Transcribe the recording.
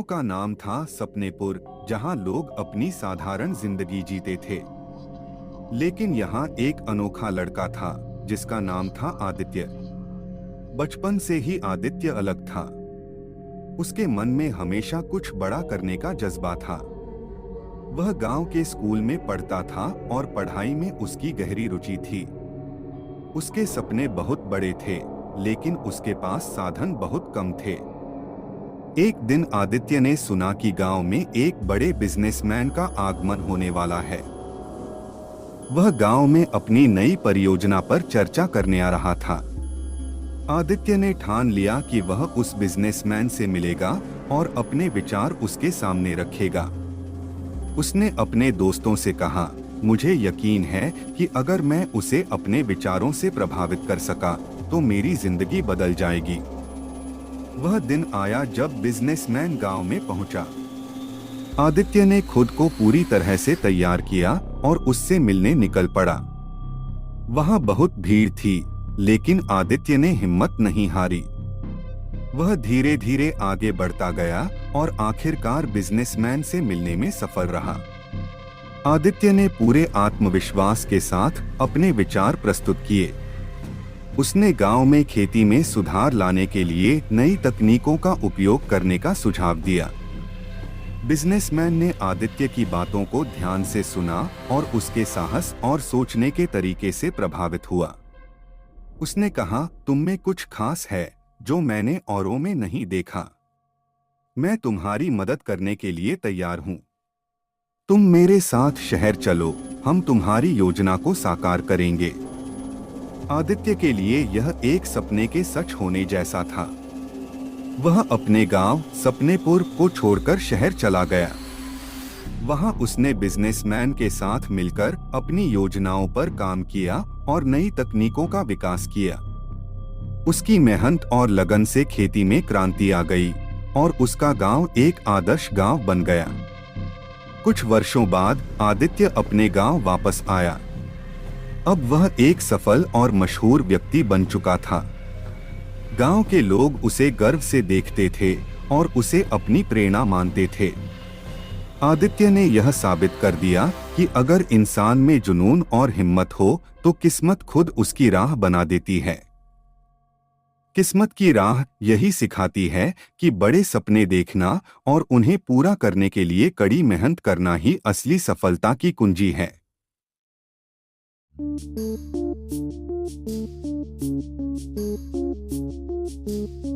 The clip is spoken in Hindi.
का नाम था सपनेपुर, जहां लोग अपनी साधारण जिंदगी जीते थे। लेकिन यहाँ एक अनोखा लड़का था जिसका नाम था आदित्य। बचपन से ही आदित्य अलग था। उसके मन में हमेशा कुछ बड़ा करने का जज्बा था। वह गांव के स्कूल में पढ़ता था और पढ़ाई में उसकी गहरी रुचि थी। उसके सपने बहुत बड़े थे, लेकिन उसके पास साधन बहुत कम थे। एक दिन आदित्य ने सुना कि गांव में एक बड़े बिजनेसमैन का आगमन होने वाला है। वह गांव में अपनी नई परियोजना पर चर्चा करने आ रहा था। आदित्य ने ठान लिया कि वह उस बिजनेसमैन से मिलेगा और अपने विचार उसके सामने रखेगा। उसने अपने दोस्तों से कहा, मुझे यकीन है कि अगर मैं उसे अपने विचारों से प्रभावित कर सका तो मेरी जिंदगी बदल जाएगी। वह दिन आया जब बिजनेसमैन गांव में पहुंचा। आदित्य ने खुद को पूरी तरह से तैयार किया और उससे मिलने निकल पड़ा। वहां बहुत भीड़ थी, लेकिन आदित्य ने हिम्मत नहीं हारी। वह धीरे धीरे आगे बढ़ता गया और आखिरकार बिजनेसमैन से मिलने में सफल रहा। आदित्य ने पूरे आत्मविश्वास के साथ अपने विचार प्रस्तुत किए। उसने गांव में खेती में सुधार लाने के लिए नई तकनीकों का उपयोग करने का सुझाव दिया। बिजनेसमैन ने आदित्य की बातों को ध्यान से सुना और उसके साहस और सोचने के तरीके से प्रभावित हुआ। उसने कहा, तुम में कुछ खास है जो मैंने औरों में नहीं देखा। मैं तुम्हारी मदद करने के लिए तैयार हूँ। तुम मेरे साथ शहर चलो, हम तुम्हारी योजना को साकार करेंगे। आदित्य के लिए यह एक सपने के सच होने जैसा था। वह अपने गांव सपनेपुर को छोड़कर शहर चला गया। वहां उसने बिजनेसमैन के साथ मिलकर अपनी योजनाओं पर काम किया और नई तकनीकों का विकास किया। उसकी मेहनत और लगन से खेती में क्रांति आ गई और उसका गांव एक आदर्श गांव बन गया। कुछ वर्षों बाद आदित्य अपने गांव वापस आया। अब वह एक सफल और मशहूर व्यक्ति बन चुका था। गांव के लोग उसे गर्व से देखते थे और उसे अपनी प्रेरणा मानते थे। आदित्य ने यह साबित कर दिया कि अगर इंसान में जुनून और हिम्मत हो तो किस्मत खुद उसकी राह बना देती है। किस्मत की राह यही सिखाती है कि बड़े सपने देखना और उन्हें पूरा करने के लिए कड़ी मेहनत करना ही असली सफलता की कुंजी है। Thank you.